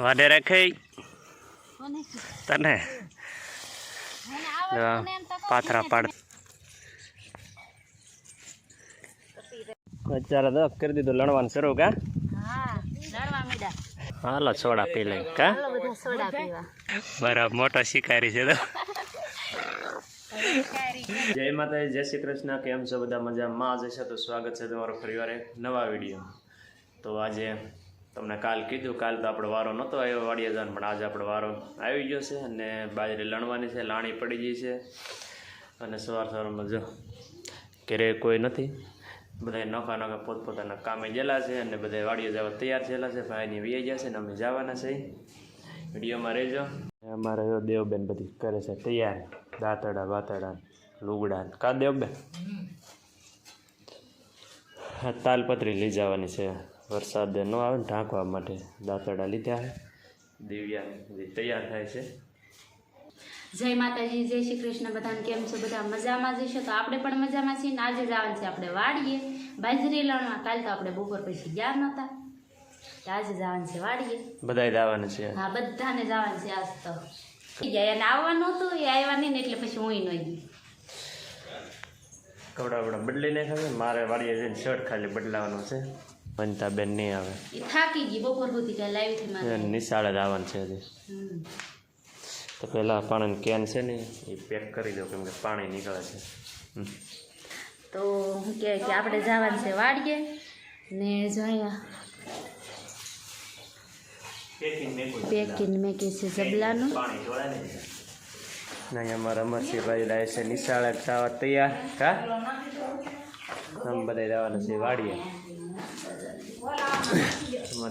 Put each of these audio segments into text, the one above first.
વાડે રાખે તને પાથરા પાડ અત્યારે તો કરી દીધું લણવાનું શરૂ કા હાલો સોડા પી લઈ કા બરાબર મોટો શિકારી છે તો જય માતાજી, જય શ્રી કૃષ્ણ. કેમ છો બધા? મજામાં જશે તો સ્વાગત છે તમારો ફરીવાર એક નવા વિડીયો. તો આજે તમને કાલ કીધું, કાલ તો આપણો વારો નહોતો આવ્યો વાડીએ જવાનો, પણ આજે આપણો વારો આવી ગયો છે અને બાજરી લણવાની છે, લાણી પડી ગઈ છે અને સવારમાં જો ઘરે કોઈ નથી, બધા નોખા પોતપોતાના કામે ગયેલા છે અને બધા વાડીએ જવા તૈયાર થયેલા છે. ભાઈની વી ગયા છે ને અમે જવાના છે. વિડીયોમાં રહેજો. અમારે દેવબેન બધી કરે છે તૈયાર, દાંતડા બાતડા લુગડા કા દેવબેન તાલપત્રી લઈ જવાની છે, વરસાદ ન આવે ને ઢાંકવા માટે દાંતડા લીધા છે. દિવ્યા તૈયાર થાય છે. જય માતાજી, જય શ્રી કૃષ્ણ. બધાને કેમ છો? બધા મજામાં જશો તો આપણે પણ મજામાં છીએ ને આજે જવાનું છે આપણે વાડીએ બાજરી લણવા. કાલ તો આપણે બપોર પછી ગયા નહોતા, આજે જવાનું છે વાડીએ. બધાય જવાનું છે? હા, બધાને જવાનું છે આજ તો. એને આવવાનું હતું, એ આવ્યા નહીં ને એટલે પછી હું ન ગઈ. કપડા બપડા બદલી નાખ્યા છે. મારે વાડીએ જઈને શર્ટ ખાલી બદલાવાનું છે. વનિતા બેન નહીં આવે, એ થાકી ગઈ બપોર સુધી કાલ આવી હતી મારે. નિશાળે જ આવવાનું છે હજી. તો પહેલાં પાણીની કેન છે ને એ પેક કરી દો, કેમ કે પાણી નીકળે છે. તો શું કહે કે આપણે જવાનું છે વાડીએ ને જો અહીંયા પેકિંગ મેકી છે જબલાનું. અહીંયા અમારા રમતસિંહભાઈ રહે છે નિશાળે જવા તૈયાર. કા આમ બધા જવાના છે વાડીએ.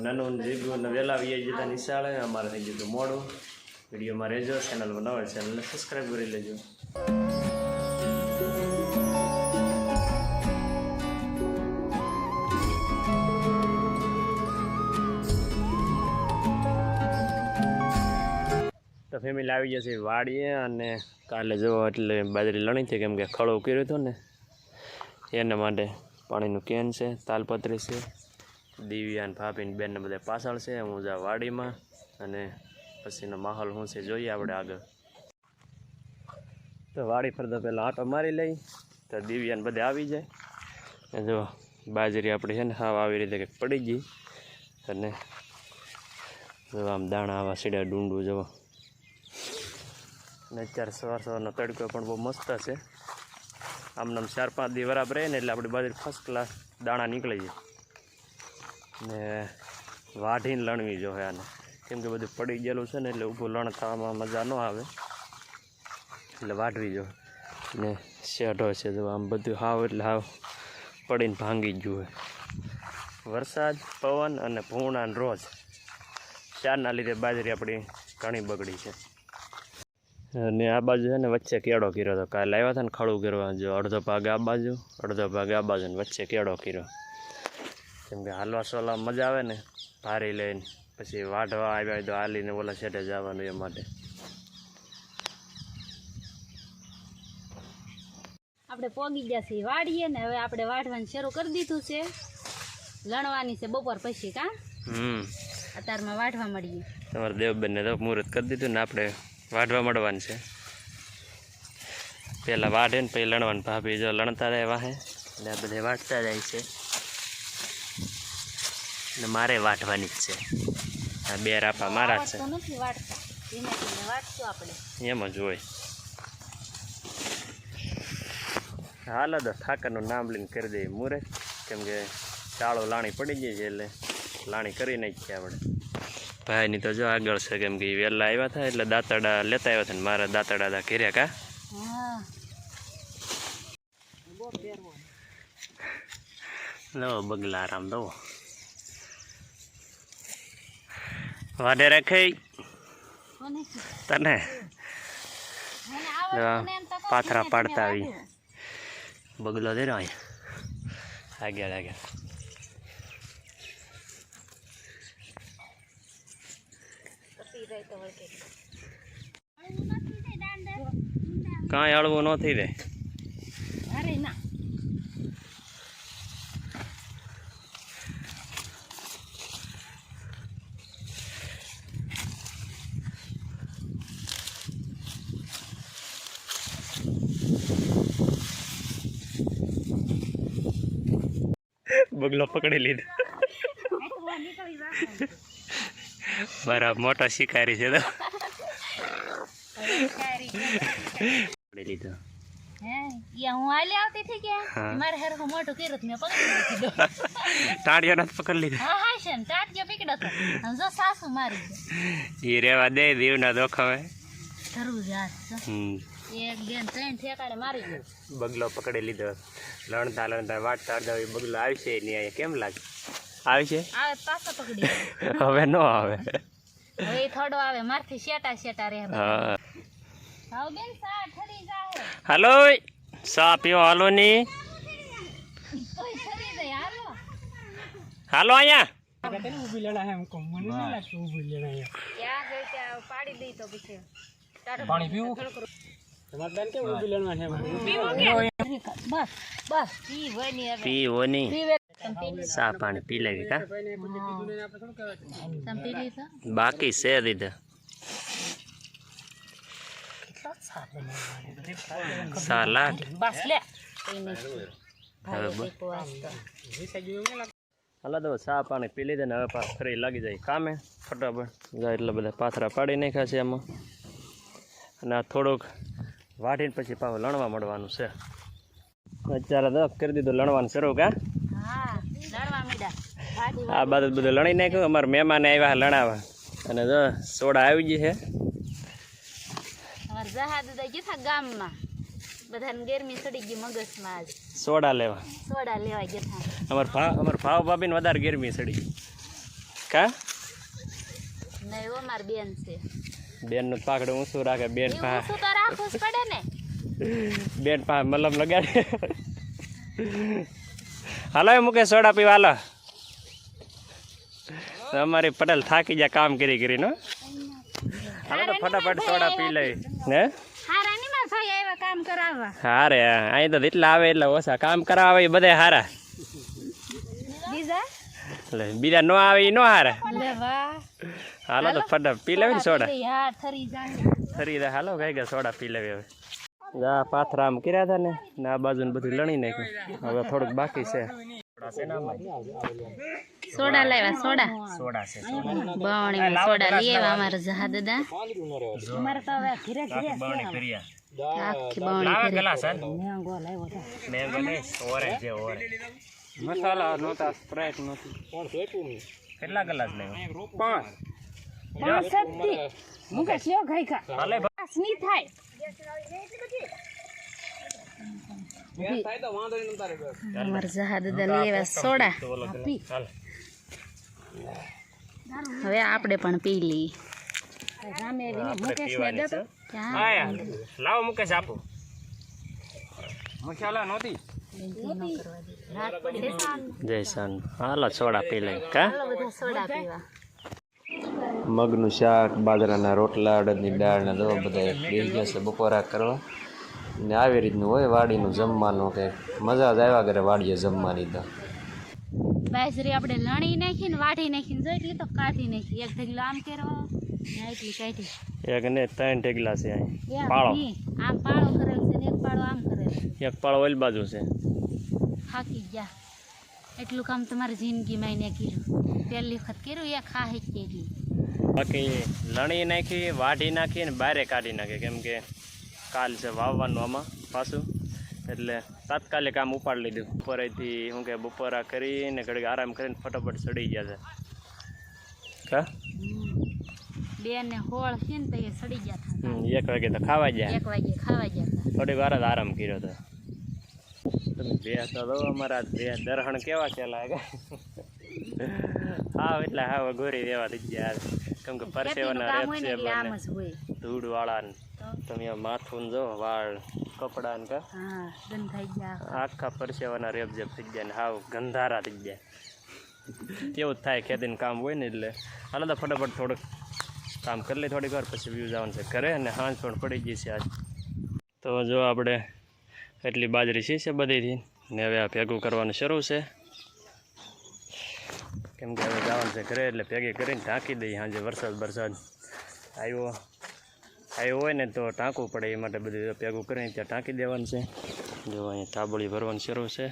નાનું જીગુને વહેલા આવી જતા નિશાળે, અમારે થઈ ગયું મોડું. વિડીયોમાં રહેજો, ચેનલમાં નવા ચેનલને સબસ્ક્રાઈબ કરી લેજો. તો ફેમિલી આવી જશે વાડીએ અને કાલે જવો એટલે બાજરી લણી છે, કેમ કે ખળું કર્યું હતું ને એના માટે. પાણીનું કેન છે, તાલપત્રી છે, દિવ્યા ને ભાભીને બેનને બધા પાછળ છે. હું જા વાડીમાં અને પછીનો માહોલ શું છે જોઈએ આપણે આગળ. તો વાડી પર તો પહેલાં આંટો મારી લઈ તો દિવ્યાને બધે આવી જાય. જો બાજરી આપણી છે ને હાવ આવી રીતે કંઈક પડી ગઈ અને જો આમ દાણા આવા સીડા ડુંડું જવો. અને અત્યારે સવારનો તડકો પણ બહુ મસ્ત છે. આમનામ 4-5 દી બરાબર રહે ને એટલે આપણી બાજરી ફર્સ્ટ ક્લાસ દાણા નીકળી જાય. ને વાઢીને લણવી જોઈએ આને, કેમ કે બધું પડી ગયેલું છે ને એટલે ઊભું લણ થવામાં મજા ન આવે, એટલે વાઢવી જો. ને શેઢો છે જો આમ બધું હાવ એટલે હાવ પડીને ભાંગી જ ગયું. વરસાદ, પવન અને ભૂણા રોજ 4ના લીધે બાજરી આપણી ઘણી બગડી છે. અને આ બાજુ છે ને વચ્ચે કેળો કર્યો હતો. કાલે આવ્યા હતા ને ખડું કરવા, જો અડધો ભાગ આ બાજુ અડધો ભાગ આ બાજુ ને વચ્ચે કેળો કર્યો. કેમ કે હાલવા સોલા મજા આવે ને, ભારી લઈને પછી વાઢવા આવ્યા હોય તો હાલીને ઓલા છેટે જવાનું એ માટે. આપણે પોગી ગયા છીએ વાડીએ ને હવે આપણે વાઢવાનું શરૂ કરી દીધું છે. લણવાની છે બપોર પછી. કા અત્યારમાં વાઢવા મળીએ. તમારે દેવબેનને તો મુહૂર્ત કરી દીધું ને આપણે વાઢવા મળવાનું છે. પહેલાં વાઢે ને પછી લણવાનું. ભાભી જો લણતા રહે વાહે ને આ બધે વાટતા જાય છે ને મારે વાઢવાની જ છે. આ 2 રાપા મારા જ છે. નથી વાટતા, ધીમે ધીમે વાટશું આપણે. એમ જ હોય. હાલ તો ઠાકરનું નામ લઈને કરી દઈએ મુહૂર્ત, કેમ કે ચાળો લાણી પડી ગઈ છે એટલે લાણી કરી નાખીએ આપણે. ભાઈની તો જો આગળ છે, કેમ કે વહેલા આવ્યા હતા એટલે દાંતડા લેતા આવ્યા હતા ને મારા દાંતડા હતા ઘેર્યા. કા લો બગલા આરામ દો વાડે રાખે તને પાથરા પાડતા આવી. બગલો દે અહીંયા આગળ આગળ. કાંઈ હળવું નથી રે. અરે ના બગલો પકડી લીધો મારા મોટા શિકારી છે તો પકડી લીધો હું હાલે આવતી હતી કે મારે હરખું મોટું કર્યું મેં પકડી લીધો ટાળિયો નથી પકડી લીધો હા હા છે ને ટાટિયો પકડ્યો તો જો સાસુ મારી એ રેવા દે દીવના દોખાવે ધરવું જાત એક બેન ત્રણ ઠેકાડે મારી ગયો બગલો પકડી લીધો લણતા લણતા વાટતા અડધા બગલો આવશે નહીં અહીંયા કેમ લાગે આવશે આવે પાછો પકડી હવે ન આવે હવે એ થોડો આવે મારથી શેટા રહે હા હાવ બેન સા ઠરી જાહે હાલો સા પીવો હાલો ની તોય ઠરી જાય હાલો હાલો અહીંયા યા ગઈ ત્યાં પાડી દઈ તો પછી પાણી પીવું બસ પીવો ની સા પાણી પી લેવી કા બાકી છે દીધા સાલાડ બસ લે હાલો તો ચા પાણી પી લીધે ને હવે પાછું ફરી લાગી જાય કામે ફટાફટ જાય એટલે બધા પાથરા પાડી નાખ્યા છે એમાં અને આ થોડુંક વાઢીને પછી પાછું લણવા મળવાનું છે અત્યારે તો કરી દીધું લણવાનું શરૂ કા આ બાદ બધું લણી નાખ્યું અમારા મહેમાન આવ્યા લણાવવા અને જો સોડા આવી ગઈ છે ગામમાં બધાને ગરમી ચડી ગઈ મગજમાં આજ સોડા લેવા ગયા અમાર ભાવ ભાભીને વધારે ગરમી ચડી કા નહીં ઓ માર બેન છે બેનનું પાકડું ઊંચું રાખે બેન પાસે ઊંચું તો રાખવું જ પડે ને બેન પાસે મલમ લગાડે હાલો મૂકે સોડા પીવા હાલો અમારી પટેલ થાકી જાય કામ કરી કરીને હાલો તો ફટાફટ સોડા પી લઈ ને હારા ની માર ભાઈ આવ્યા કામ કરાવવા હારે અહીં તો જેટલા આવે એટલે ઓછા કામ કરાવે એ બધા હારા બીજા એટલે બીજા ન આવે એ ન હારા લે વાહ હાલો તો ફટાફટ પી લેવી ને સોડા યાર થરી જાય ફરી દે હાલો કઈ ગયા સોડા પી લેવી હવે આ પાથરા આમ કર્યા હતા ને આ બાજુ બધું લણી નાખ્યું હવે થોડુંક બાકી છે સોડા લાવ્યા સોડા છે બવણી સોડા લઈ આવ્યા અમારા જહા દાદા અમારે તો હવે ઘરે ઘરે આખી બવણી ગ્લાસ મેંગો ને ઓરેન્જ છે ઓરેન્જ મસાલા નહોતા સ્પ્રાઇટ નહોતી કેટલા ગ્લાસ લેવા 5 મુકેશ લ્યો ખાઈ ખા હાલે ની થાય અમાર જહા દાદા લઈ આવ્યા સોડા હવે આપણે પણ પી લઈએ લાવો મુકેશ આપો મસાલા નહોતી જય સાન હાલો સોડા પી લઈ કા સોડા પીવા મગનું શાક બાજરાના રોટલા અડદની દાળ ને દો બધા બેસી જશે બપોરા કરવા ને આવી રીતનું હોય વાડીનું જમવાનું કે મજા જ આવ્યા કરે વાડીએ જમવાની તો બાજરી આપણે લણી નાખીને વાઢી નાખીને જો એટલી તો કાઢી નાખી એક ઢગલો આમ કરવા ને એટલી કાઢી એક ને 3 ઢગલા છે અહીં પાળો આમ પાળો કરેલ છે ને એક પાળો આમ કરેલ એક પાળો ઓલી બાજુ છે થાકી ગયા એટલું કામ તમારી જિંદગીમાં એને કર્યું પહેલી વખત કર્યું એક ખાહી જ એટલી બાકી લણી નાખી વાઢી નાખી ને બારે કાઢી નાખી કેમ કે કાલ છે વાવવાનું આમાં પાછું એટલે તાત્કાલિક કામ ઉપાડી લીધું બપોરેથી શું કે બપોરા કરીને ઘડીક આરામ કરીને ફટાફટ ચડી ગયા છે કા બે ને હોળ છે ને તો એ સડી ગયા હતા 1 વાગે તો ખાવા ગયા 1 વાગે ખાવા ગયા હતા થોડી વાર જ આરામ કર્યો હતો બે તો અમારા બે દરહણ કેવા કેલા હા એટલે હા ગોરી દેવા થઈ ગયા કેમ કે પરસેવાના રેપ છે ધૂળ વાળા ને તમે માથું જો વાળ કપડા ને હા ગંધાઈ ગયા આખા પરસેવાના રેપ જેપ થઈ ગયા ને હાવ ગંધારા થઈ ગયા કેવું જ થાય ખેતીનું કામ હોય ને એટલે હાલો તો ફટાફટ થોડુંક કામ કરી લઈ થોડીક વાર પછી વ્યૂ જવાનું છે ઘરે અને હાંજ પણ પડી ગઈ છે આજ તો જો આપણે એટલી બાજરી છે બધીથી ને હવે આ ભેગું કરવાનું શરૂ છે કેમ કે હવે જવાનું છે ઘરે એટલે ભેગી કરીને ઢાંકી દઈએ સાંજે વરસાદ આવ્યો હોય ને તો ટાંકવું પડે એ માટે બધું ભેગું કરીને ત્યાં ટાંકી દેવાનું છે જો અહીંયા તાબળી ભરવાનું શરૂ છે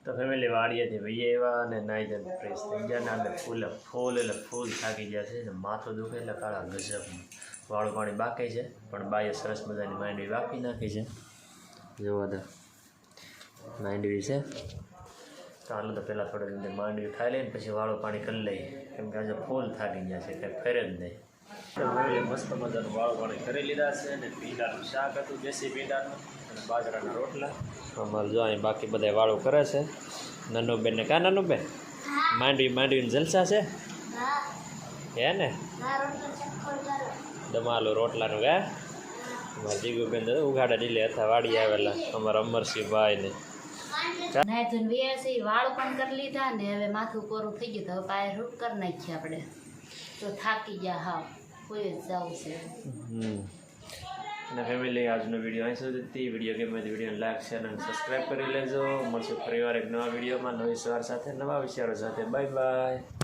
તો ફેમિલી વાડીએથી ભાઈ એવા અને નાઈ જાય ફ્રેશ થઈ ગયા ને આપણે ફૂલ એટલે ફૂલ થાકી ગયા છે ને માથું દુખે એટલે કાળા ગજબનું વાળું પાણી બાકી છે પણ બાઈએ સરસ મજાની માંડવી વાપી નાખી છે જોવા દો માંડવી છે તો હાલો તો પહેલાં થોડીક રીતે માંડવી ખાઈ લઈને પછી વાળું પાણી કરી લઈએ કેમ કે આજે ફૂલ થાકી ગયા છે કંઈ ફેરે જ નહીં તો ફેમિલી મસ્ત મજાનું વાળું પાણી કરી લીધા છે અને ભીંડાનું શાક હતું દેશી ભીંડાનું અને બાજરાના રોટલા અમારે જો અહીં બાકી બધા વાળું કરે છે નાનુબેન ને કા નાનુબેન માંડવીને જલસા છે હે ને દમાલું રોટલાનું વે અમારા જીગુબેન ઉઘાડા ડીલે હતા વાડી આવેલા અમારા અમરસિંહભાઈ ને નાય ધોઈને વ્યા છે વાળ પણ કરી લીધા ને હવે માથું કોરું થઈ ગયું તો હવે પાય રૂટ કરી નાખીએ આપણે તો થાકી ગયા હા કોઈ જ જવું છે અને ફેમિલી આજનો વિડીયો અહીં સુધી વિડીયો ગમે તો વિડીયોને લાઈક શેર અને સબસ્ક્રાઈબ કરી લેજો મળશું ફરીવાર એક નવા વિડીયોમાં નવી સવાર સાથે નવા વિચારો સાથે બાય બાય.